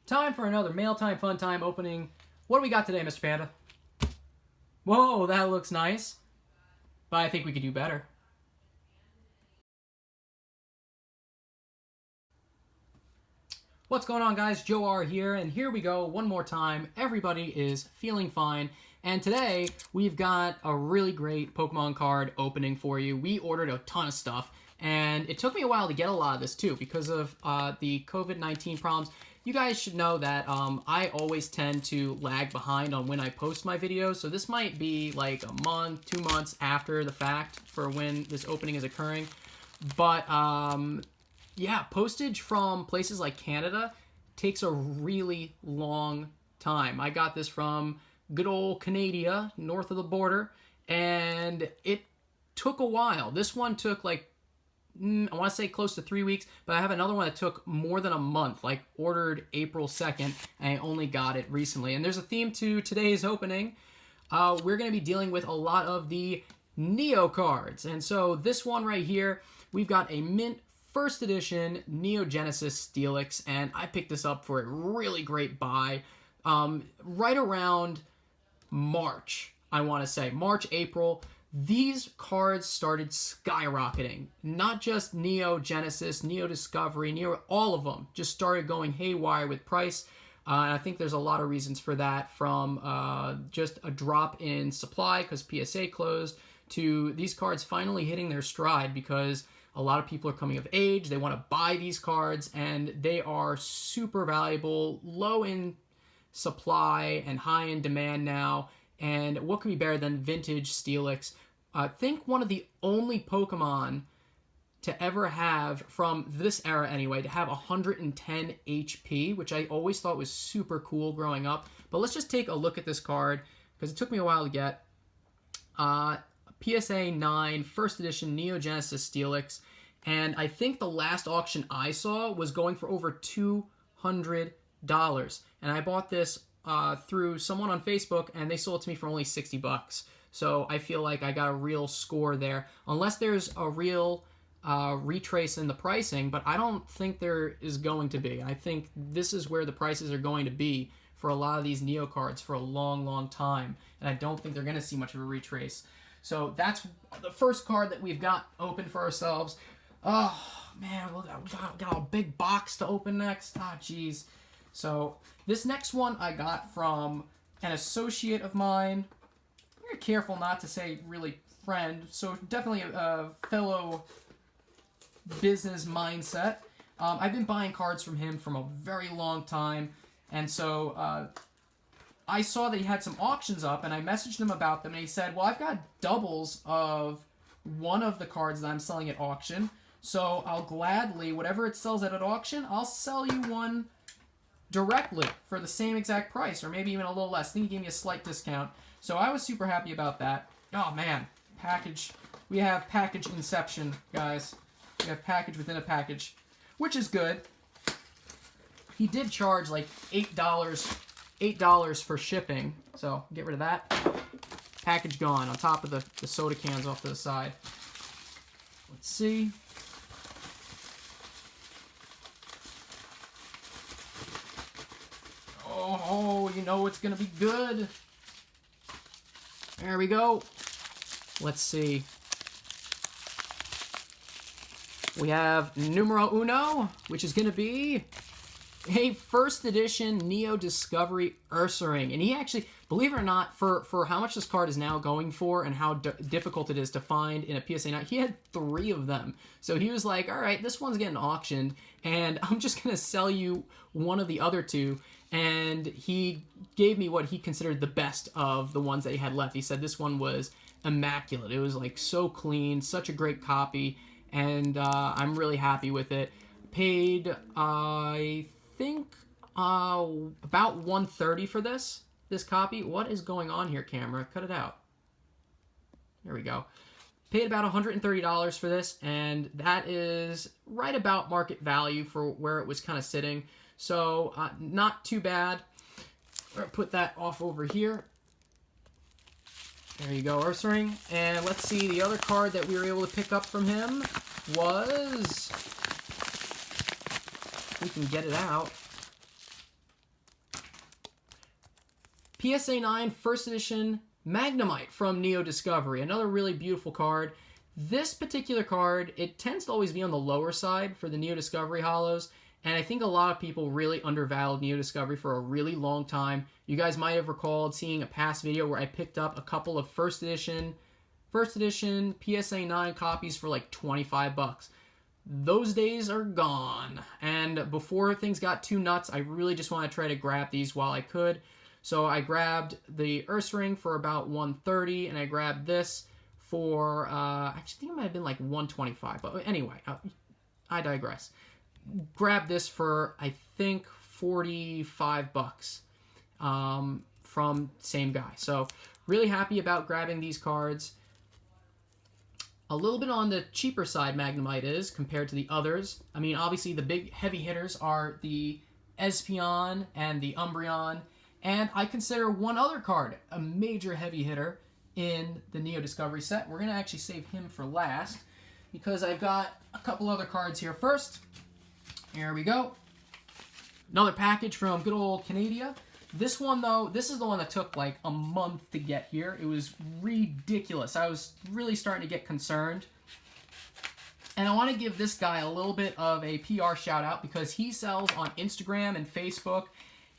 Time for another Mail Time Fun Time opening. What do we got today, Mr. Panda? Whoa, that looks nice. But I think we could do better. What's going on, guys? Joe R here, and here we go one more time. Everybody is feeling fine. And today, we've got a really great Pokemon card opening for you. We ordered a ton of stuff, and it took me a while to get a lot of this, too, because of the COVID-19 problems. You guys should know that I always tend to lag behind on when I post my videos, so this might be like a month, 2 months after the fact for when this opening is occurring. But, yeah, postage from places like Canada takes a really long time. I got this from good old Canada, north of the border, and it took a while. This one took like, I want to say close to 3 weeks, but I have another one that took more than a month, like ordered April 2nd, and I only got it recently. And there's a theme to today's opening. We're going to be dealing with a lot of the Neo cards. And so this one right here, we've got a mint first edition Neo Genesis Steelix, and I picked this up for a really great buy right around March, I want to say. March, April. These cards started skyrocketing. Not just Neo Genesis, Neo Discovery, Neo, all of them just started going haywire with price. And I think there's a lot of reasons for that, from just a drop in supply because PSA closed, to these cards finally hitting their stride because a lot of people are coming of age. They want to buy these cards, and they are super valuable, low in supply and high in demand now. And what could be better than vintage Steelix? I think one of the only Pokemon to ever have, from this era anyway, to have 110 HP, which I always thought was super cool growing up. But let's just take a look at this card, because it took me a while to get. PSA 9, first edition Neo Genesis Steelix. And I think the last auction I saw was going for over $200. And I bought this through someone on Facebook, and they sold it to me for only $60. So I feel like I got a real score there, unless there's a real retrace in the pricing, but I don't think there is going to be. I think this is where the prices are going to be for a lot of these Neo cards for a long, long time, and I don't think they're going to see much of a retrace. So that's the first card that we've got open for ourselves. Oh, man, we got a big box to open next. Ah, jeez. So this next one I got from an associate of mine. I'm very careful not to say really friend, so definitely a fellow business mindset. I've been buying cards from him from a very long time, and so I saw that he had some auctions up, and I messaged him about them, and he said, well, I've got doubles of one of the cards that I'm selling at auction, so I'll gladly, whatever it sells at auction, I'll sell you one directly for the same exact price, or maybe even a little less. I think he gave me a slight discount, so I was super happy about that. Oh, man. Package. We have package inception, guys. We have package within a package, which is good. He did charge like $8 for shipping, so get rid of that. Package gone on top of the soda cans off to the side. Let's see. Oh, you know it's going to be good. There we go. Let's see. We have numero uno, which is going to be a first edition Neo Discovery Ursaring. And he actually, believe it or not, for how much this card is now going for and how difficult it is to find in a PSA 9, he had 3 of them. So he was like, all right, this one's getting auctioned, and I'm just going to sell you one of the other 2. And he gave me what he considered the best of the ones that he had left. He said this one was immaculate. It was like so clean, such a great copy, and I'm really happy with it. Paid, I think, about $130 for this copy. What is going on here, camera? Cut it out. There we go. Paid about $130 for this, and that is right about market value for where it was kind of sitting. So, not too bad. We're going to put that off over here. There you go, Ursaring. And let's see, the other card that we were able to pick up from him was... we can get it out. PSA 9 First Edition Magnemite from Neo Discovery. Another really beautiful card. This particular card, it tends to always be on the lower side for the Neo Discovery Holos, and I think a lot of people really undervalued Neo Discovery for a really long time. You guys might have recalled seeing a past video where I picked up a couple of First Edition PSA 9 copies for like 25 bucks. Those days are gone, and before things got too nuts, I really just want to try to grab these while I could. So I grabbed the Ursaring for about $130, and I grabbed this for, I think it might have been like $125, but anyway, I digress. Grabbed this for, I think, 45 bucks from same guy. So really happy about grabbing these cards. A little bit on the cheaper side Magnemite is compared to the others. I mean, obviously the big heavy hitters are the Espeon and the Umbreon, and I consider one other card a major heavy hitter in the Neo Discovery set. We're going to actually save him for last because I've got a couple other cards here first. Here we go. Another package from good old Canada. This one, though, this is the one that took like a month to get here. It was ridiculous. I was really starting to get concerned. And I want to give this guy a little bit of a PR shout out because he sells on Instagram and Facebook.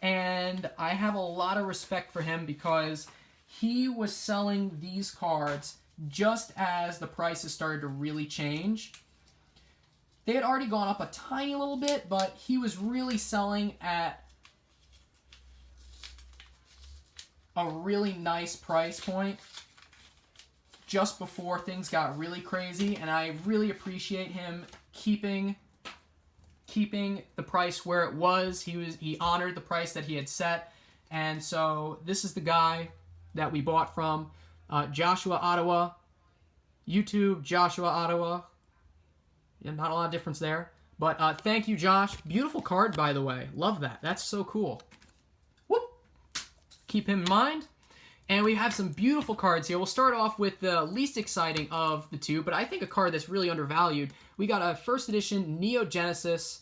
And I have a lot of respect for him because he was selling these cards just as the prices started to really change. They had already gone up a tiny little bit, but he was really selling at a really nice price point just before things got really crazy, and I really appreciate him keeping the price where it was. He honored the price that he had set, and so this is the guy that we bought from, Joshua Ottawa, YouTube Joshua Ottawa. Yeah, not a lot of difference there, but thank you, Josh. Beautiful card, by the way. Love that. That's so cool. Whoop. Keep him in mind. And we have some beautiful cards here. We'll start off with the least exciting of the two, but I think a card that's really undervalued. We got a First Edition Neo Genesis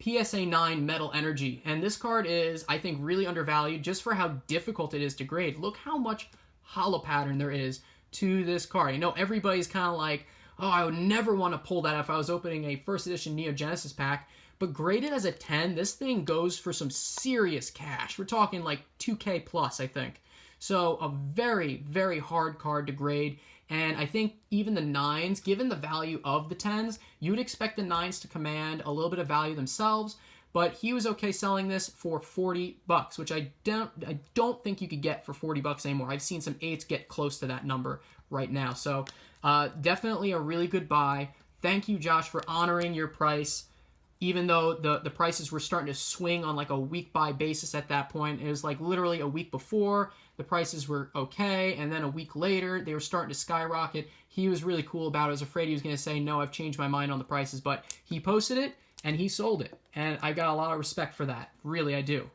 PSA 9 Metal Energy. And this card is, I think, really undervalued just for how difficult it is to grade. Look how much holo pattern there is to this card. I know everybody's kind of like, oh, I would never want to pull that if I was opening a First Edition Neo Genesis pack. But graded as a 10, this thing goes for some serious cash. We're talking like 2K plus, I think. So a very, very hard card to grade. And I think even the 9s, given the value of the 10s, you would expect the 9s to command a little bit of value themselves. But he was okay selling this for 40 bucks, which I don't think you could get for 40 bucks anymore. I've seen some 8s get close to that number right now. So definitely a really good buy. Thank you, Josh, for honoring your price. Even though the prices were starting to swing on like a week by basis at that point. It was like literally a week before the prices were okay, and then a week later they were starting to skyrocket. He was really cool about it. I was afraid he was going to say, no, I've changed my mind on the prices, but he posted it and he sold it. And I got a lot of respect for that. Really, I do.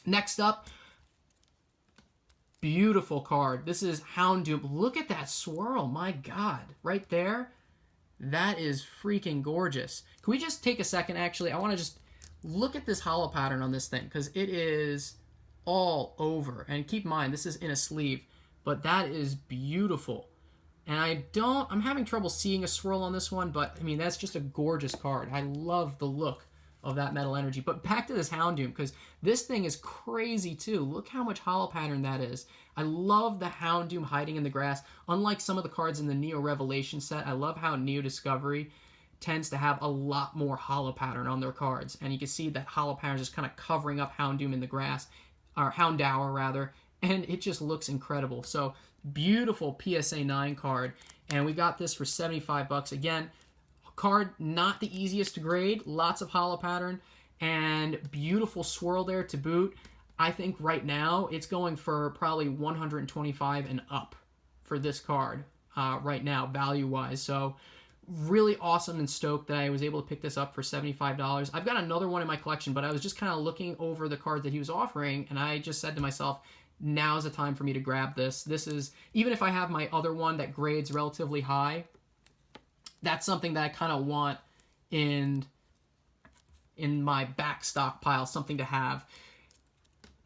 Next up, beautiful card. This is Houndoom. Look at that swirl. My God. Right there. That is freaking gorgeous. Can we just take a second, actually? I want to just look at this holo pattern on this thing, because it is all over. And keep in mind, this is in a sleeve, but that is beautiful. And I'm having trouble seeing a swirl on this one, but, I mean, that's just a gorgeous card. I love the look of that Metal Energy. But back to this Houndoom, because this thing is crazy, too. Look how much holo pattern that is. I love the Houndoom hiding in the grass. Unlike some of the cards in the Neo Revelation set, I love how Neo Discovery tends to have a lot more holo pattern on their cards. And you can see that holo pattern is just kind of covering up Houndoom in the grass, or Houndour, rather. And it just looks incredible. So, beautiful PSA 9 card. And we got this for 75 bucks. Again, card not the easiest to grade. Lots of holo pattern. And beautiful swirl there to boot. I think right now it's going for probably 125 and up for this card right now, value-wise. So really awesome and stoked that I was able to pick this up for $75. I've got another one in my collection, but I was just kind of looking over the cards that he was offering, and I just said to myself, now's the time for me to grab this. This is, even if I have my other one that grades relatively high, that's something that I kind of want in my back stockpile, something to have.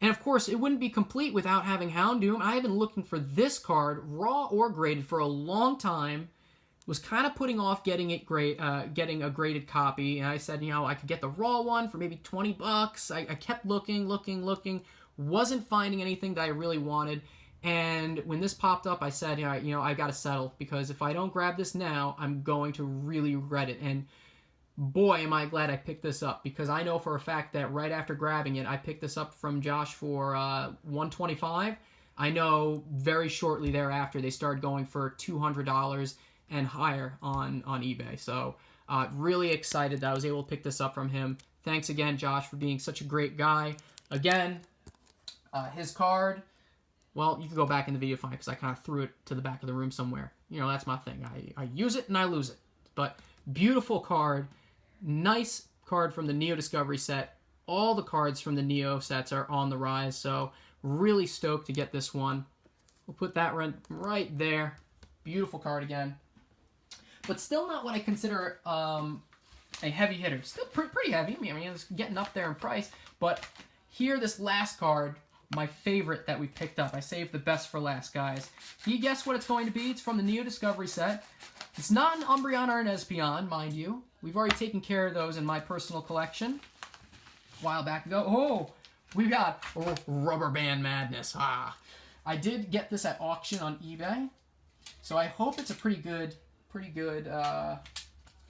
And of course, it wouldn't be complete without having Houndoom. I have been looking for this card, raw or graded, for a long time. Was kind of putting off getting getting a graded copy, and I said, I could get the raw one for maybe $20. I kept looking, wasn't finding anything that I really wanted, and when this popped up, I said, I got to settle, because if I don't grab this now, I'm going to really regret it. And boy, am I glad I picked this up, because I know for a fact that right after grabbing it, I picked this up from Josh for $125. I know very shortly thereafter they started going for $200 and higher on eBay. So really excited that I was able to pick this up from him. Thanks again, Josh, for being such a great guy. Again, his card, well, you can go back in the video fine, because I kind of threw it to the back of the room somewhere. That's my thing. I use it and I lose it. But beautiful card. Nice card from the Neo Discovery set. All the cards from the Neo sets are on the rise, so really stoked to get this one. We'll put that right there. Beautiful card again. But still not what I consider a heavy hitter. Still pretty heavy. I mean, it's getting up there in price. But here, this last card, my favorite that we picked up. I saved the best for last, guys. Can you guess what it's going to be? It's from the Neo Discovery set. It's not an Umbreon or an Espeon, mind you. We've already taken care of those in my personal collection a while back ago. Oh, we got Rubber Band Madness. I did get this at auction on eBay, so I hope it's a pretty good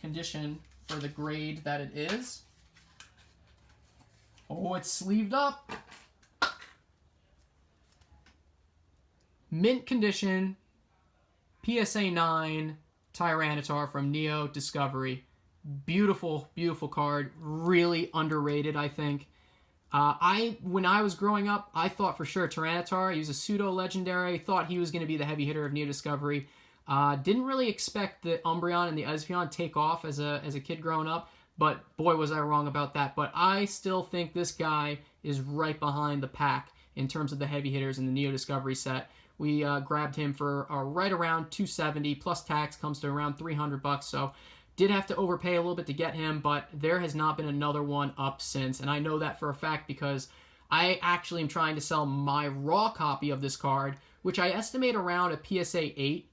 condition for the grade that it is. Oh, it's sleeved up. Mint condition, PSA 9, Tyranitar from Neo Discovery. Beautiful, beautiful card. Really underrated, I think. When I was growing up, I thought for sure Tyranitar, he was a pseudo-legendary, thought he was going to be the heavy hitter of Neo Discovery. Didn't really expect the Umbreon and the Espeon take off as a kid growing up, but boy was I wrong about that. But I still think this guy is right behind the pack in terms of the heavy hitters in the Neo Discovery set. We grabbed him for right around $270 plus tax, comes to around $300. So did have to overpay a little bit to get him, but there has not been another one up since, and I know that for a fact because I actually am trying to sell my raw copy of this card, which I estimate around a PSA 8.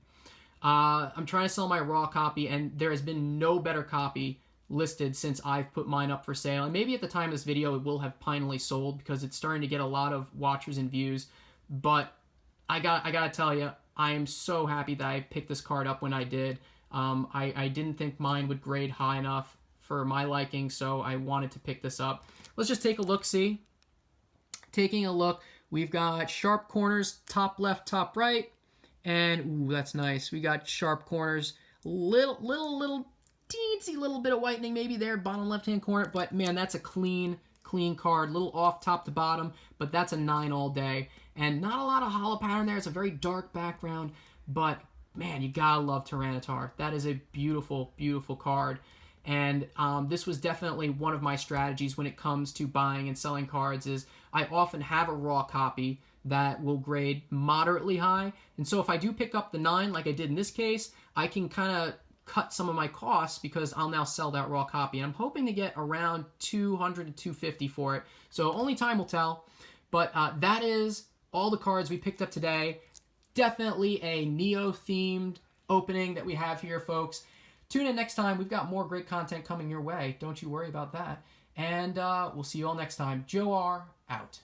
I'm trying to sell my raw copy, and there has been no better copy listed since I've put mine up for sale. And maybe at the time of this video it will have finally sold because it's starting to get a lot of watchers and views. But I gotta tell you, I am so happy that I picked this card up when I did. I didn't think mine would grade high enough for my liking, so I wanted to pick this up. Let's just take a look-see. Taking a look, we've got sharp corners, top left, top right, and ooh, that's nice. We got sharp corners, little teensy little bit of whitening maybe there, bottom left-hand corner, but man, that's a clean card, little off top to bottom, but that's a 9 all day. And not a lot of hollow pattern there. It's a very dark background, but man, you gotta love Tyranitar. That is a beautiful, beautiful card. And this was definitely one of my strategies when it comes to buying and selling cards is I often have a raw copy that will grade moderately high. And so if I do pick up the 9, like I did in this case, I can kind of cut some of my costs because I'll now sell that raw copy. And I'm hoping to get around $200 to $250 for it. So only time will tell. But that is all the cards we picked up today. Definitely a Neo-themed opening that we have here, folks. Tune in next time. We've got more great content coming your way. Don't you worry about that. And we'll see you all next time. Joe R. out.